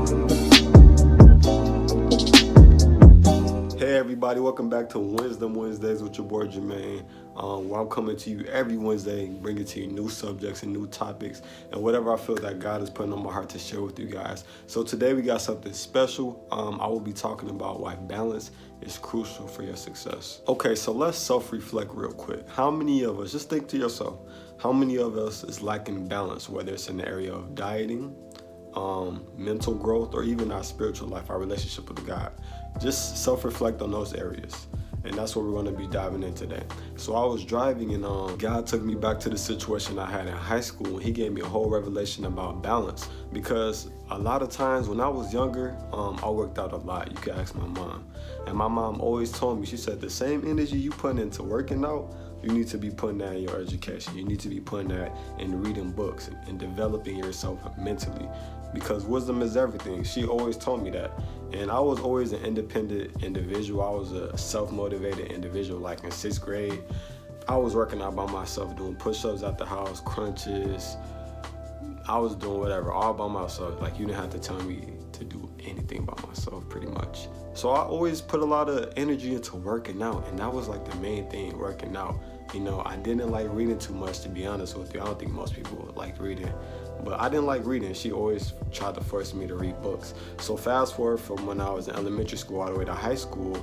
Hey everybody, welcome back to Wisdom Wednesdays with your boy Jermaine, where I'm coming to you every Wednesday, bringing to you new subjects and new topics, and whatever I feel that God is putting on my heart to share with you guys. So today we got something special. I will be talking about why balance is crucial for your success. Okay, so let's self-reflect real quick. How many of us, just think to yourself, how many of us is lacking balance, whether it's in the area of dieting, mental growth, or even our spiritual life, our relationship with God? Just self-reflect on those areas, and that's what we're going to be diving in today. So I was driving, and God took me back to the situation I had in high school, and he gave me a whole revelation about balance, because a lot of times when I was younger, I worked out a lot. You can ask my mom, and my mom always told me, she said, the same energy you put into working out, you need to be putting that in your education. You need to be putting that in reading books and developing yourself mentally, because wisdom is everything. She always told me that. And I was always an independent individual. I was a self-motivated individual. Like in 6th grade, I was working out by myself, doing push-ups at the house, crunches. I was doing whatever, all by myself. Like, you didn't have to tell me to do anything by myself, pretty much. So I always put a lot of energy into working out, and that was like the main thing, working out. You know, I didn't like reading too much, to be honest with you. I don't think most people like reading, but I didn't like reading. She always tried to force me to read books. So fast forward from when I was in elementary school all the way to high school,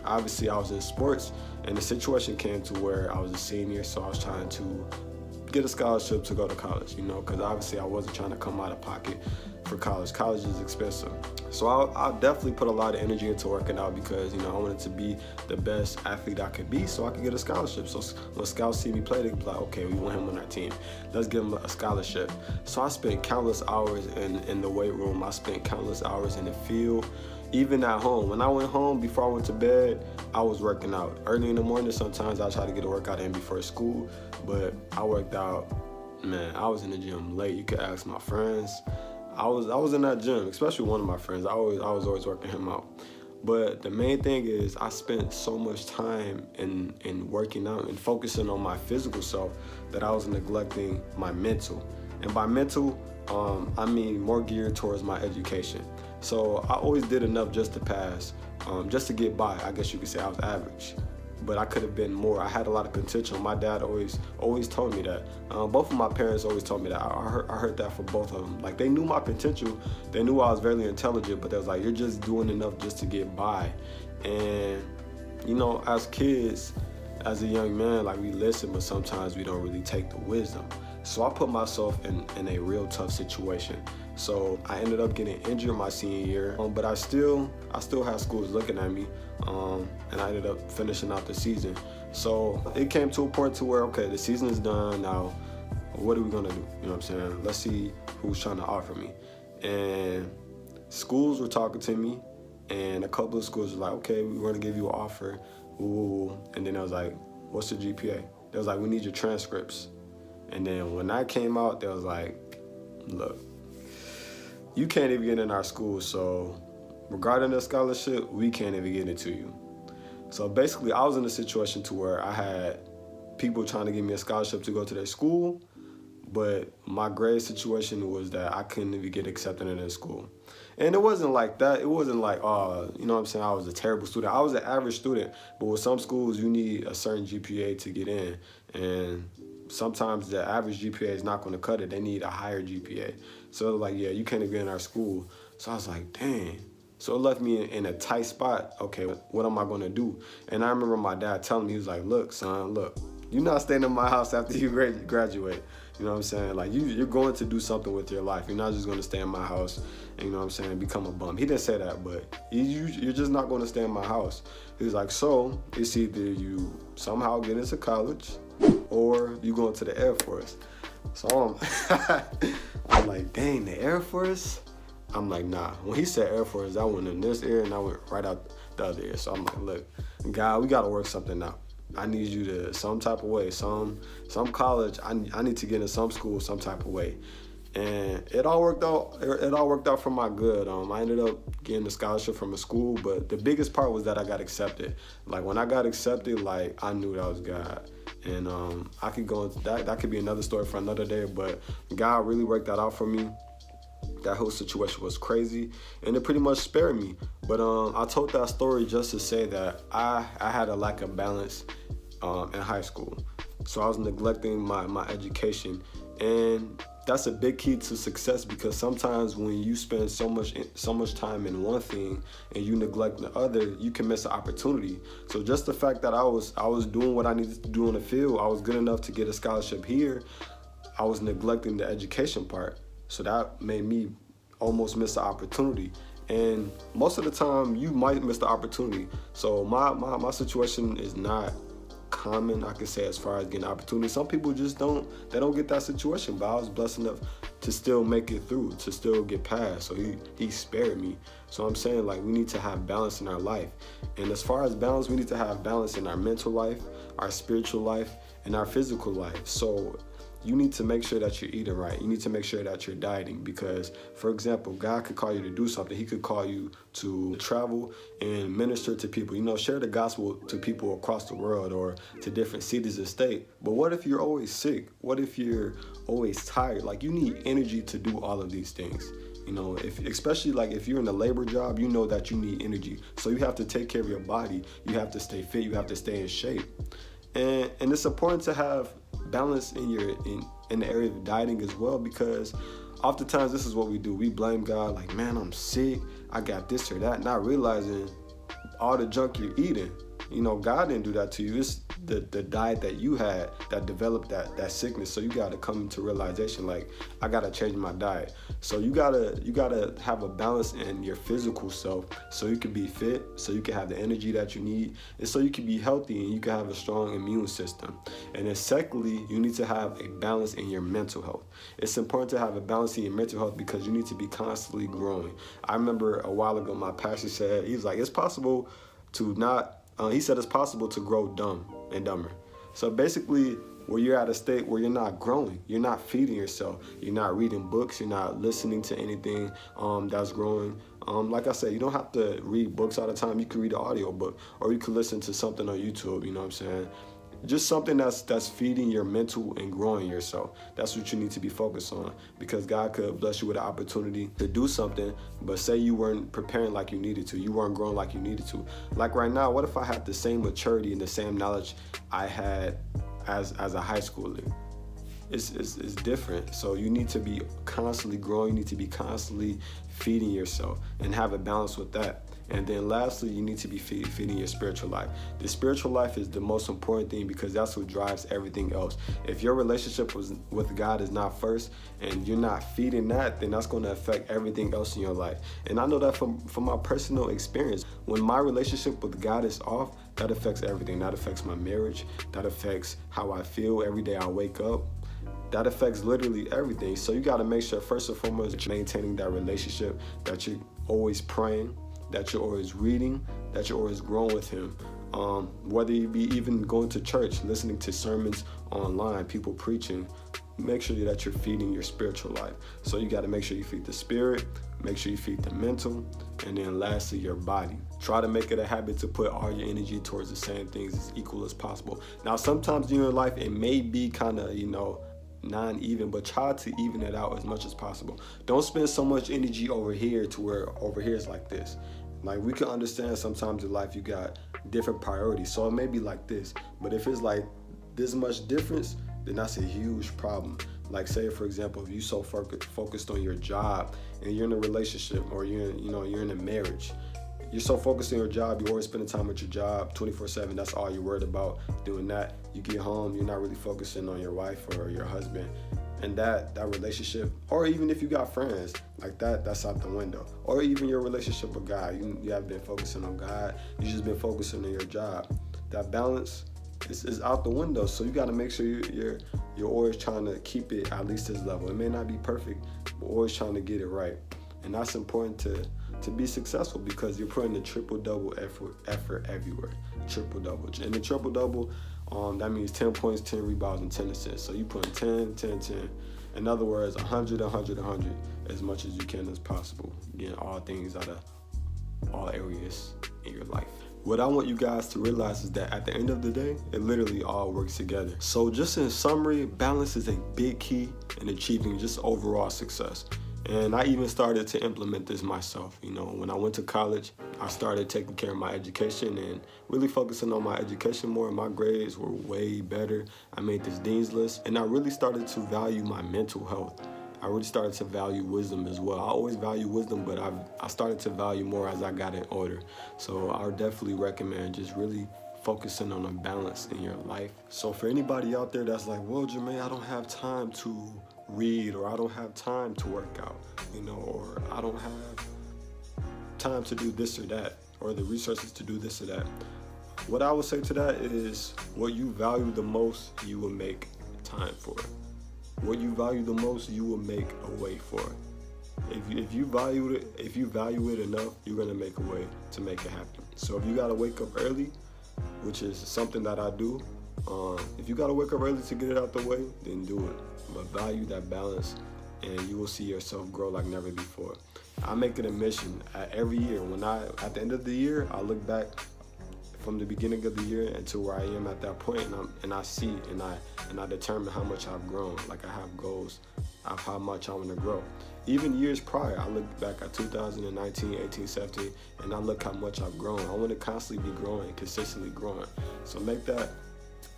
obviously I was in sports, and the situation came to where I was a senior, so I was trying to get a scholarship to go to college, you know, because obviously I wasn't trying to come out of pocket for college. College is expensive. So I definitely put a lot of energy into working out, because, you know, I wanted to be the best athlete I could be so I could get a scholarship. So when scouts see me play, they be like, okay, we want him on our team. Let's give him a scholarship. So I spent countless hours in the weight room. I spent countless hours in the field. Even at home, when I went home before I went to bed, I was working out. Early in the morning, sometimes I try to get a workout in before school, but I worked out, man, I was in the gym late. You could ask my friends. I was in that gym, especially one of my friends. I was always working him out. But the main thing is I spent so much time in working out and focusing on my physical self that I was neglecting my mental. And by mental, I mean more geared towards my education. So I always did enough just to pass, just to get by. I guess you could say I was average, but I could have been more. I had a lot of potential. My dad always told me that. Both of my parents always told me that. I heard that from both of them. Like, they knew my potential. They knew I was very intelligent, but they was like, you're just doing enough just to get by. And, you know, as kids, as a young man, like, we listen, but sometimes we don't really take the wisdom. So I put myself in a real tough situation. So I ended up getting injured my senior year, but I still had schools looking at me, and I ended up finishing out the season. So it came to a point to where, okay, the season is done now. What are we gonna do? You know what I'm saying? Let's see who's trying to offer me. And schools were talking to me, and a couple of schools were like, okay, we're gonna give you an offer. Ooh. And then I was like, what's the GPA? They was like, we need your transcripts. And then when I came out, they was like, look, you can't even get in our school, so regarding the scholarship, we can't even get it to you. So basically, I was in a situation to where I had people trying to give me a scholarship to go to their school, but my grade situation was that I couldn't even get accepted in their school. And it wasn't like that. It wasn't like, you know what I'm saying, I was a terrible student. I was an average student, but with some schools, you need a certain GPA to get in. And sometimes the average GPA is not going to cut it. They need a higher GPA. So like, yeah, you can't even get in our school. So I was like, dang. So it left me in a tight spot. Okay, what am I going to do? And I remember my dad telling me, he was like, look, son, look, you're not staying in my house after you graduate. You know what I'm saying? Like, you're going to do something with your life. You're not just going to stay in my house and, you know what I'm saying, become a bum. He didn't say that, but you're just not going to stay in my house. He was like, so it's either you somehow get into college or you go into the Air Force. So I'm like, dang, the Air Force? I'm like, nah. When he said Air Force, I went in this ear and I went right out the other ear. So I'm like, look, God, we got to work something out. I need you to, some type of way, some college, I need to get in some school some type of way. And it all worked out for my good. I ended up getting a scholarship from a school, but the biggest part was that I got accepted. Like, when I got accepted, like, I knew that was God. And I could go into that could be another story for another day, but God really worked that out for me. That whole situation was crazy, and it pretty much spared me. But I told that story just to say that I had a lack of balance in high school. So I was neglecting my education, and that's a big key to success, because sometimes when you spend so much time in one thing and you neglect the other, you can miss an opportunity. So just the fact that I was doing what I needed to do on the field, I was good enough to get a scholarship here, I was neglecting the education part. So that made me almost miss the opportunity. And most of the time you might miss the opportunity. So my situation is not common, I could say, as far as getting opportunity. Some people just don't get that situation, but I was blessed enough to still make it through, to still get past. So he spared me. So I'm saying, like, we need to have balance in our life. And as far as balance, we need to have balance in our mental life, our spiritual life, and our physical life. So you need to make sure that you're eating right. You need to make sure that you're dieting, because, for example, God could call you to do something. He could call you to travel and minister to people, share the gospel to people across the world or to different cities and state. But what if you're always sick? What if you're always tired? Like, you need energy to do all of these things. Especially like if you're in a labor job, you know that you need energy. So you have to take care of your body. You have to stay fit. You have to stay in shape. And it's important to have balance in the area of dieting as well, because oftentimes this is what we do. We blame God, like, man, I'm sick, I got this or that, not realizing all the junk you're eating. God didn't do that to you. It's the diet that you had that developed that sickness. So you got to come into realization, like, I got to change my diet. So you gotta have a balance in your physical self, so you can be fit, so you can have the energy that you need, and so you can be healthy and you can have a strong immune system. And then secondly, you need to have a balance in your mental health. It's important to have a balance in your mental health because you need to be constantly growing. I remember a while ago, my pastor said, he was like, it's possible to not he said it's possible to grow dumb and dumber. So basically, where you're at a state where you're not growing, you're not feeding yourself, you're not reading books, you're not listening to anything that's growing. Like I said, you don't have to read books all the time. You can read an audio book, or you can listen to something on YouTube, you know what I'm saying? Just something that's feeding your mental and growing yourself. That's what you need to be focused on, because God could bless you with an opportunity to do something, but say you weren't preparing like you needed to, you weren't growing like you needed to. Like right now, what if I had the same maturity and the same knowledge I had as a high schooler? It's different. So you need to be constantly growing, you need to be constantly feeding yourself and have a balance with that. And then lastly, you need to be feeding your spiritual life. The spiritual life is the most important thing, because that's what drives everything else. If your relationship with God is not first and you're not feeding that, then that's going to affect everything else in your life. And I know that from my personal experience. When my relationship with God is off, that affects everything. That affects my marriage. That affects how I feel every day I wake up. That affects literally everything. So you got to make sure, first and foremost, that you're maintaining that relationship, that you're always praying, that you're always reading, that you're always growing with Him. Whether you be even going to church, listening to sermons online, people preaching, make sure that you're feeding your spiritual life. So you got to make sure you feed the spirit, make sure you feed the mental, and then lastly, your body. Try to make it a habit to put all your energy towards the same things as equal as possible. Now, sometimes in your life, it may be kind of, non-even, but try to even it out as much as possible. Don't spend so much energy over here to where over here is like this. Like, we can understand sometimes in life you got different priorities, so it may be like this, but if it's like this much difference, then that's a huge problem. Like, say for example, if you so focused on your job and you're in a relationship, or you're in a marriage, you're so focused on your job, you're always spending time with your job 24/7. That's all you're worried about doing that. You get home, you're not really focusing on your wife or your husband, and that relationship, or even if you got friends like that's out the window. Or even your relationship with God, you haven't been focusing on God, you just been focusing on your job. That balance is out the window. So you got to make sure you're always trying to keep it at least this level. It may not be perfect, but always trying to get it right. And that's important to be successful, because you're putting the triple-double effort everywhere. Triple-double. And the triple-double, that means 10 points, 10 rebounds, and 10 assists. So you put 10, 10, 10. In other words, 100, 100, 100, as much as you can as possible. Getting all things out of all areas in your life. What I want you guys to realize is that at the end of the day, it literally all works together. So just in summary, balance is a big key in achieving just overall success. And I even started to implement this myself. You know, when I went to college, I started taking care of my education and really focusing on my education more. My grades were way better. I made this dean's list, and I really started to value my mental health. I really started to value wisdom as well. I always value wisdom, but I started to value more as I got in older. So I would definitely recommend just really focusing on a balance in your life. So for anybody out there that's like, well, Jermaine, I don't have time to read, or I don't have time to work out, you know, or I don't have time to do this or that, or the resources to do this or that. What I would say to that is, what you value the most, you will make time for. What you value the most, you will make a way for it. If you value it enough, you're gonna make a way to make it happen. So if you gotta wake up early, which is something that I do, if you gotta wake up early to get it out the way, then do it. But value that balance, and you will see yourself grow like never before. I make it a mission every year. At the end of the year, I look back from the beginning of the year until where I am at that point, and I see and I determine how much I've grown. Like, I have goals of how much I want to grow. Even years prior, I look back at 2019, 18, 17, and I look how much I've grown. I want to constantly be growing, consistently growing. So make that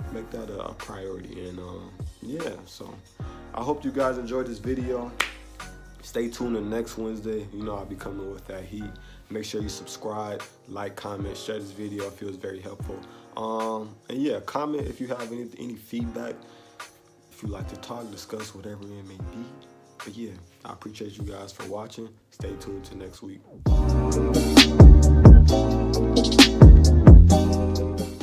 a priority. And yeah, so I hope you guys enjoyed this video. Stay tuned to next Wednesday. You know I'll be coming with that heat. Make sure you subscribe, like, comment, share this video. I feel it's very helpful. And yeah, comment if you have any feedback. If you like to talk, discuss, whatever it may be. But yeah, I appreciate you guys for watching. Stay tuned to next week.